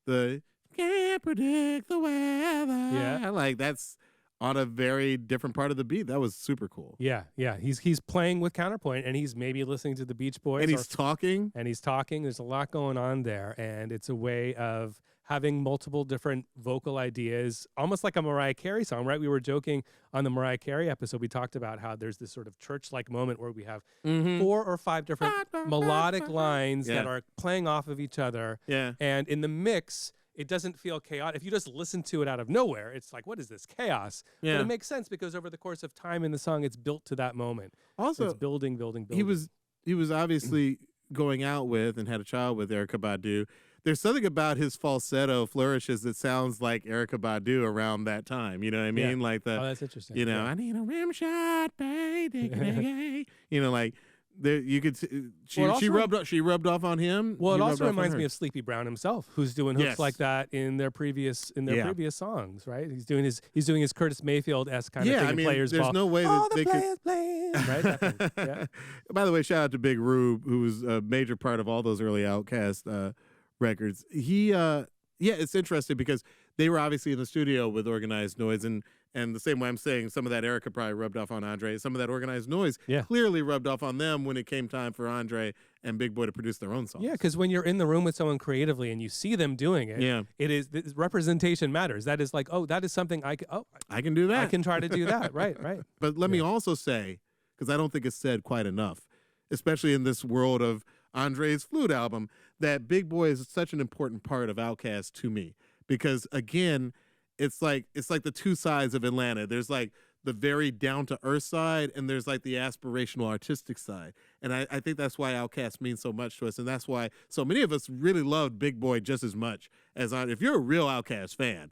the can't predict the weather. Like that's on a very different part of the beat. That was super cool. Yeah. He's playing with counterpoint, and he's maybe listening to the Beach Boys, and he's talking. There's a lot going on there, and it's a way of having multiple different vocal ideas, almost like a Mariah Carey song, right? We were joking on the Mariah Carey episode. We talked about how there's this sort of church-like moment where we have 4 or 5 different melodic lines that are playing off of each other. Yeah. And in the mix, it doesn't feel chaotic. If you just listen to it out of nowhere, it's like, what is this chaos? Yeah. But it makes sense because over the course of time in the song, it's built to that moment. Also, it's building. He was obviously going out with and had a child with Erykah Badu. There's something about his falsetto flourishes that sounds like Erykah Badu around that time. You know what I mean? Yeah. Like that's interesting. I need a rim shot, baby. Like there, you could. She rubbed off on him. Well, it also reminds me of Sleepy Brown himself, who's doing hooks like that in their previous previous songs. Right? He's doing his Curtis Mayfield-esque kind of thing. Players there's ball. no way that they could. Playing, right? That thing. Yeah. By the way, shout out to Big Rube, who was a major part of all those early Outkast records. It's interesting because they were obviously in the studio with Organized Noise, and the same way I'm saying some of that Erykah probably rubbed off on Andre, some of that Organized Noise clearly rubbed off on them when it came time for Andre and Big Boy to produce their own songs. Yeah, because when you're in the room with someone creatively and you see them doing it, it is representation matters. That is like, that is something I can do that. I can try to do that. Right. But let me also say, because I don't think it's said quite enough, especially in this world of Andre's Flute album, that Big Boy is such an important part of Outkast to me. Because again, it's like the two sides of Atlanta. There's like the very down-to-earth side, and there's like the aspirational artistic side. And I think that's why Outkast means so much to us, and that's why so many of us really loved Big Boy just as much as if you're a real Outkast fan,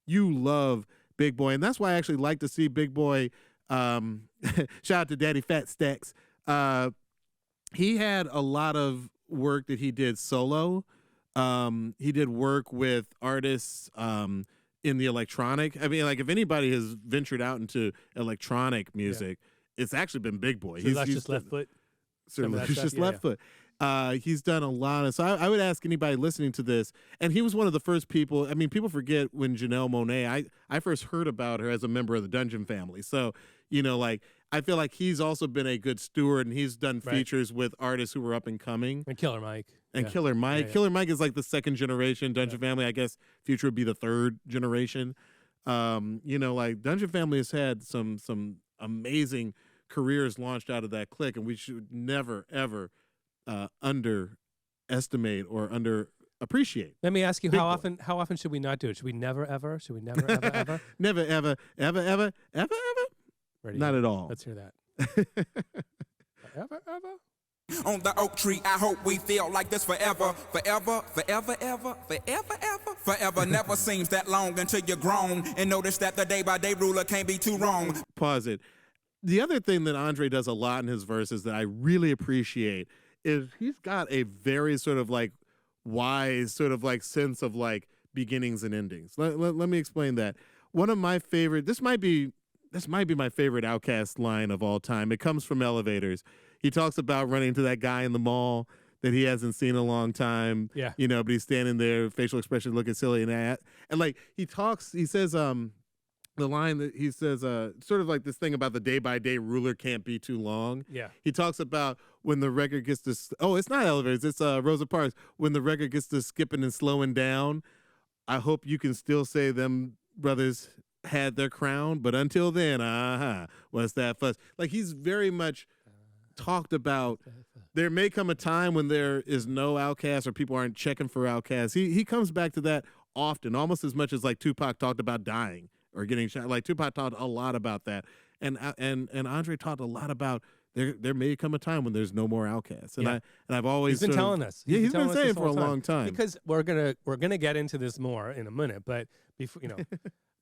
you love Big Boy. And that's why I actually like to see Big Boy, shout out to Daddy Fat Stacks, he had a lot of work that he did solo. He did work with artists in the electronic. I mean, like if anybody has ventured out into electronic music, it's actually been Big Boy. So that's just Left Foot? Certainly, he's just Left Foot. He's done a lot of. So I would ask anybody listening to this, and he was one of the first people. I mean, people forget when Janelle Monáe. I first heard about her as a member of the Dungeon family. So like I feel like he's also been a good steward, and he's done features with artists who were up and coming. And Killer Mike. And Killer Mike. Yeah. Killer Mike is like the second generation Dungeon family. I guess Future would be the third generation. Like Dungeon family has had some amazing careers launched out of that clique, and we should never ever underestimate or underappreciate. Let me ask you, how often should we not do it? Should we never ever? Should we never ever ever? Never ever ever ever ever ever. Ready? Not at all. Let's hear that. On the oak tree, I hope we feel like this forever, forever, forever, ever, forever, ever. Forever never seems that long until you're grown and notice that the day-by-day ruler can't be too wrong. Pause it. The other thing that Andre does a lot in his verses that I really appreciate is he's got a very sort of like wise sort of like sense of like beginnings and endings. Let me explain that. One of my favorite, this might be my favorite Outkast line of all time. It comes from Elevators. He talks about running into that guy in the mall that he hasn't seen in a long time. Yeah. You know, but he's standing there, facial expression looking silly and like he says, the line that he says, sort of like this thing about the day-by-day ruler can't be too long. Yeah. He talks about when the record gets to, it's not Elevators, it's Rosa Parks. When the record gets to skipping and slowing down, I hope you can still say them brothers had their crown, but until then, what's that fuss? Like he's very much talked about there may come a time when there is no Outkast or people aren't checking for Outkast. He comes back to that often, almost as much as like Tupac talked about dying or getting shot. Like Tupac talked a lot about that, and Andre talked a lot about there may come a time when there's no more Outkast. And I've always he's been telling us. He's been saying for a long time. Because we're gonna get into this more in a minute, but before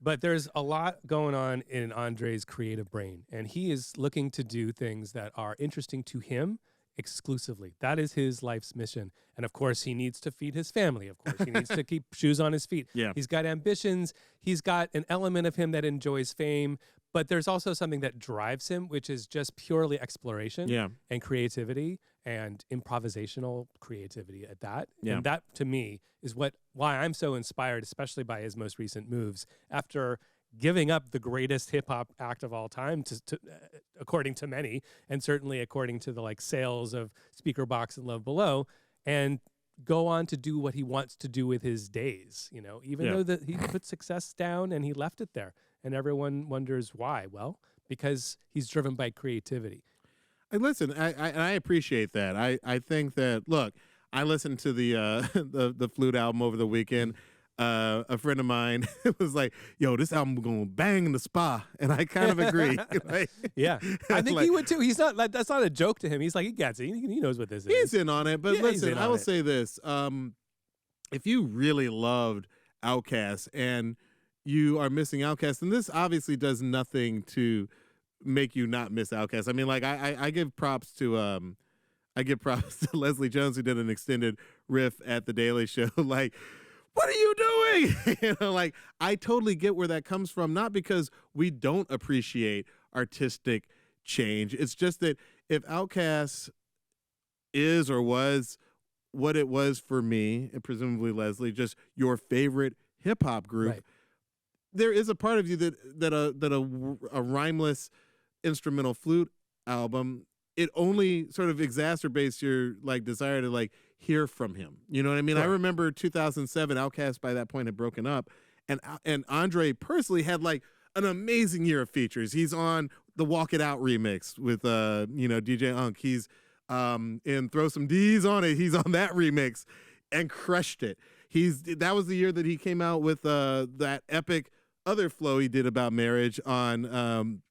but there's a lot going on in Andre's creative brain, and he is looking to do things that are interesting to him exclusively. That is his life's mission. And of course, he needs to feed his family. Of course, he needs to keep shoes on his feet. Yeah. He's got ambitions. He's got an element of him that enjoys fame, but there's also something that drives him, which is just purely exploration and creativity and improvisational creativity at that. Yeah. And that, to me, is why I'm so inspired, especially by his most recent moves. After giving up the greatest hip hop act of all time, to according to many, and certainly according to the like sales of Speaker Box and Love Below, and go on to do what he wants to do with his days. You know, even though that he put success down and he left it there, and everyone wonders why. Well, because he's driven by creativity. And listen, I appreciate that. I think that, look, I listened to the the Flute album over the weekend. A friend of mine was like, "Yo, this album gonna bang in the spa," and I kind of agree. Like, yeah, I think he would too. He's not like, that's not a joke to him. He's like, he gets it. He knows what this is. He's in on it. But listen, I will say this: if you really loved Outkast and you are missing Outkast, and this obviously does nothing to make you not miss Outkast. I mean, like I give props to Leslie Jones, who did an extended riff at the Daily Show. Like, what are you doing? You know, like, I totally get where that comes from. Not because we don't appreciate artistic change. It's just that if Outkast is or was what it was for me, and presumably Leslie, just your favorite hip hop group, right, there is a part of you that a rhymeless instrumental flute album, it only sort of exacerbates your like desire to like hear from him. You know what I mean? Sure. I remember 2007, Outkast by that point had broken up, and Andre personally had like an amazing year of features. He's on the Walk It Out remix with DJ Unk. He's in Throw Some D's on it. He's on that remix and crushed it. That was the year that he came out with that epic other flow he did about marriage on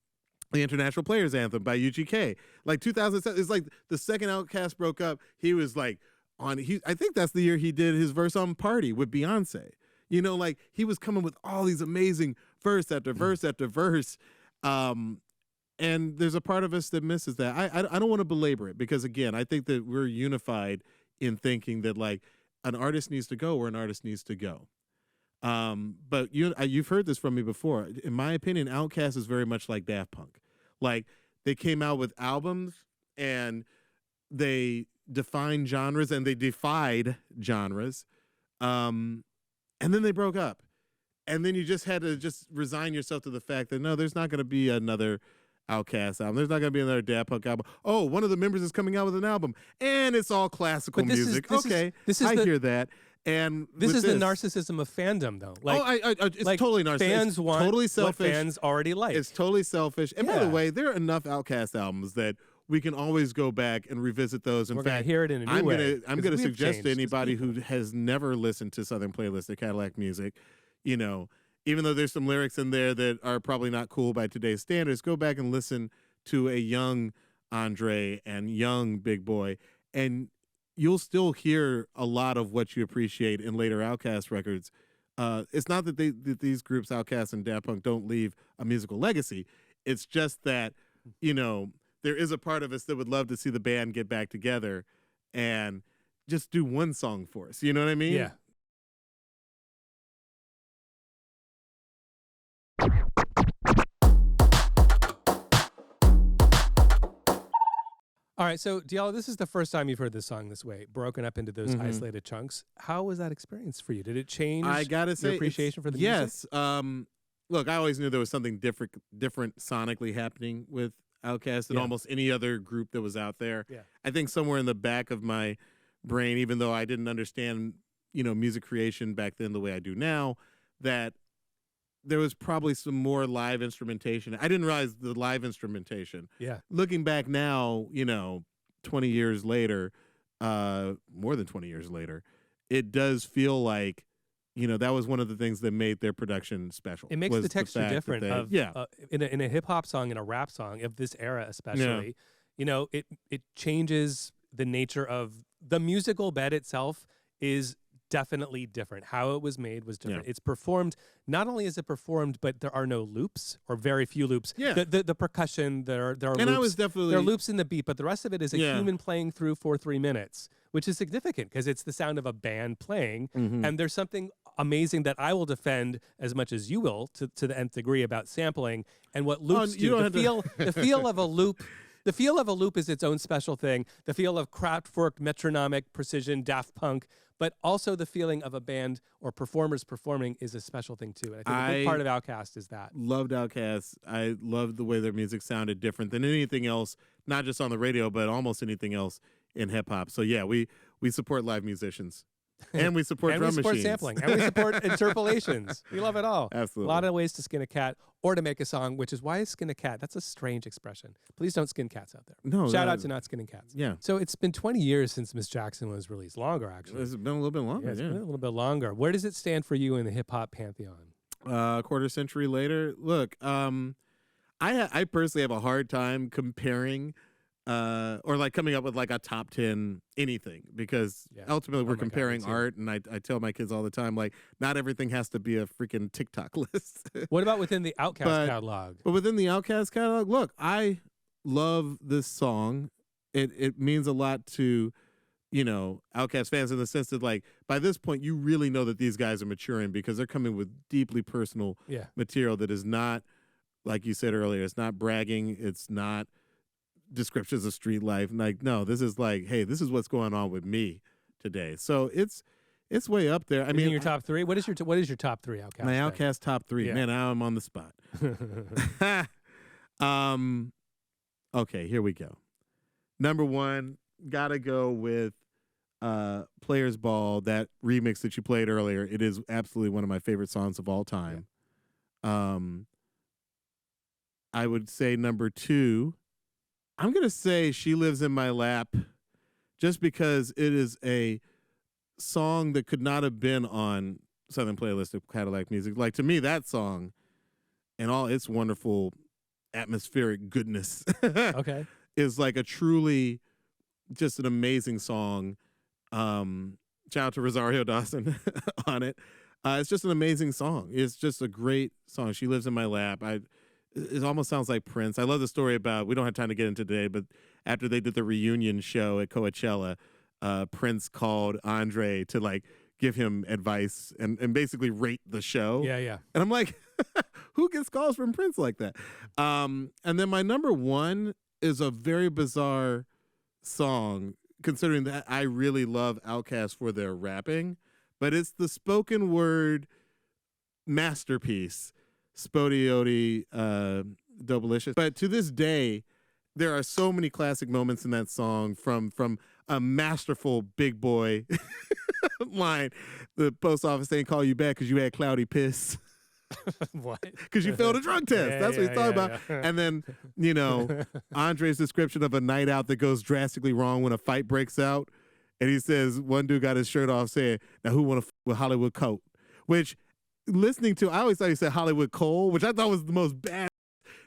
the International Players Anthem by UGK. Like 2007 is like the second Outkast broke up. He was like I think that's the year he did his verse on Party with Beyonce. You know, like he was coming with all these amazing verse after verse after verse. And there's a part of us that misses that. I don't want to belabor it because, again, I think that we're unified in thinking that like an artist needs to go where an artist needs to go. But you've heard this from me before. In my opinion, Outkast is very much like Daft Punk. Like, they came out with albums and they defined genres and they defied genres. And then they broke up. And then you just had to just resign yourself to the fact that, no, there's not going to be another Outkast album. There's not going to be another Daft Punk album. Oh, one of the members is coming out with an album. And it's all classical music. I hear that. And this is the narcissism of fandom, though. Like, it's like totally narcissistic. Fans want totally selfish. What fans already like. It's totally selfish. And by the way, there are enough Outkast albums that we can always go back and revisit those. In We're fact, gonna hear it in a new way. I'm going to suggest to anybody who has never listened to Southern Playlist or Cadillac Music, you know, even though there's some lyrics in there that are probably not cool by today's standards, go back and listen to a young Andre and young Big Boy, and you'll still hear a lot of what you appreciate in later Outkast records. It's not that these groups, Outkast and Daft Punk, don't leave a musical legacy. It's just that, there is a part of us that would love to see the band get back together and just do one song for us. You know what I mean? Yeah. All right, so Diallo, this is the first time you've heard this song this way, broken up into those isolated chunks. How was that experience for you? Did it change I gotta say, your appreciation for the yes. music? Look, I always knew there was something different sonically happening with Outkast than almost any other group that was out there. Yeah. I think somewhere in the back of my brain, even though I didn't understand, music creation back then the way I do now, that there was probably some more live instrumentation. I didn't realize the live instrumentation. Yeah. Looking back now, 20 years later, more than 20 years later, it does feel like, that was one of the things that made their production special. It makes the texture different. In a hip hop song, in a rap song of this era, especially, it changes the nature of the musical bed itself is definitely different. How it was made was different. It's performed. Not only is it performed, but there are no loops or very few loops. Yeah. The percussion, there are and loops. I was definitely there are loops in the beat, but the rest of it is a human playing through for 3 minutes, which is significant because it's the sound of a band playing. And there's something amazing that I will defend as much as you will to the nth degree about sampling and what loops do. The feel of a loop. The feel of a loop is its own special thing. The feel of Kraftwerk, metronomic precision, Daft Punk, but also the feeling of a band or performers performing is a special thing too. And I think a big part of Outkast is that. Loved Outkast. I loved the way their music sounded different than anything else, not just on the radio, but almost anything else in hip hop. So yeah, we support live musicians. And we support and drum we support machines. sampling. And we support interpolations. We love it all. Absolutely. A lot of ways to skin a cat or to make a song, which is why is skin a cat? That's a strange expression. Please don't skin cats out there. No. Shout out to not skinning cats. Yeah. So it's been 20 years since Miss Jackson was released. Longer, actually. It's been a little bit longer. Yeah, it's been a little bit longer. Where does it stand for you in the hip hop pantheon? Quarter century later. Look, I personally have a hard time comparing or like coming up with like a top 10 anything because ultimately we're comparing art, and I tell my kids all the time, like, not everything has to be a freaking TikTok list. What about within the Outkast catalog? But within the Outkast catalog, look, I love this song. It means a lot to, Outkast fans in the sense that, like, by this point you really know that these guys are maturing because they're coming with deeply personal material that is not, like you said earlier, it's not bragging, it's not descriptions of street life. Like, no, this is like, hey, this is what's going on with me today. So it's way up there. I mean, your top 3. What is your top 3 Outkast? My Outkast top 3. Man, now I'm on the spot. Okay, here we go. Number 1, gotta go with Players Ball, that remix that you played earlier. It is absolutely one of my favorite songs of all time. I would say number 2, I'm going to say She Lives in My Lap, just because it is a song that could not have been on Southern Playlist of Cadillac Music. Like, to me, that song and all its wonderful atmospheric goodness is like a truly just an amazing song. Shout out to Rosario Dawson on it. It's just an amazing song. It's just a great song. She Lives in My Lap. It almost sounds like Prince. I love the story about, we don't have time to get into today, but after they did the reunion show at Coachella, Prince called Andre to like give him advice and basically rate the show. Yeah. And I'm like, who gets calls from Prince like that? And then my number 1 is a very bizarre song, considering that I really love Outkast for their rapping, but it's the spoken word masterpiece, Spodioti Doublelicious. But to this day, there are so many classic moments in that song, from a masterful Big Boy line, the post office ain't call you back because you had cloudy piss. What? Because you failed a drug test. That's what he's talking about. And then, Andre's description of a night out that goes drastically wrong when a fight breaks out. And he says, one dude got his shirt off saying, now who want to with Hollywood Coat? Which, listening to, I always thought he said Hollywood Cole, which I thought was the most bad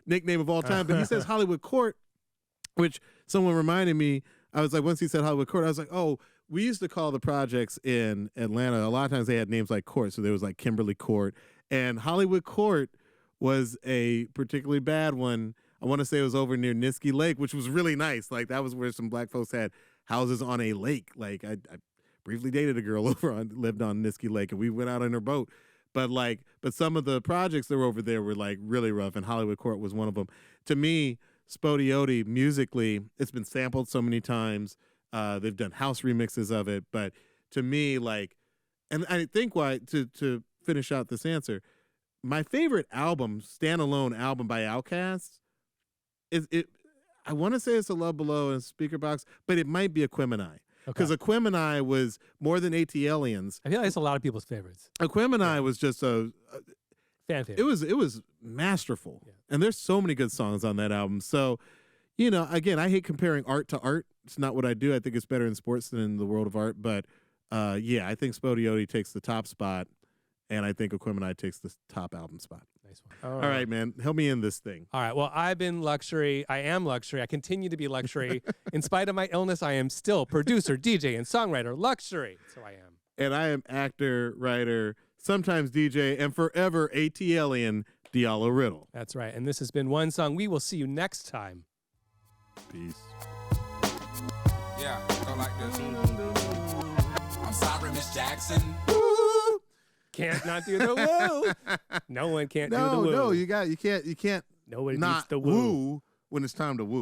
nickname of all time. But he says Hollywood Court. which someone reminded me. I was like, once he said Hollywood Court, I was like, oh, we used to call the projects in Atlanta. A lot of times they had names like Court, so there was like Kimberly Court, and Hollywood Court was a particularly bad one. I want to say it was over near Niskey Lake, which was really nice. Like that was where some black folks had houses on a lake. Like I briefly dated a girl lived on Niskey Lake, and we went out on her boat. But some of the projects that were over there were like really rough, and Hollywood Court was one of them. To me, Spodioti musically, it's been sampled so many times. They've done house remixes of it, but to me, like, and I think why to finish out this answer, my favorite album, standalone album by Outkast, is it. I want to say it's A Love Below and Speaker Box, but it might be Aquemini. Because Aquemini was more than ATLians. I feel like it's a lot of people's favorites. Aquemini was just a fan favorite. It was masterful, and there's so many good songs on that album. So, again, I hate comparing art to art. It's not what I do. I think it's better in sports than in the world of art. But I think Spodioti takes the top spot, and I think Aquemini takes the top album spot. Nice one. All right, man. Help me in this thing. All right. Well, I've been Luxury. I am Luxury. I continue to be Luxury. In spite of my illness, I am still producer, DJ, and songwriter. Luxury. So I am. And I am actor, writer, sometimes DJ, and forever ATLian Diallo Riddle. That's right. And this has been One Song. We will see you next time. Peace. Yeah, go like this. I'm sorry, Miss Jackson. Can't not do the woo. No one can't do the woo. No, you can't Nobody not needs the woo when it's time to woo.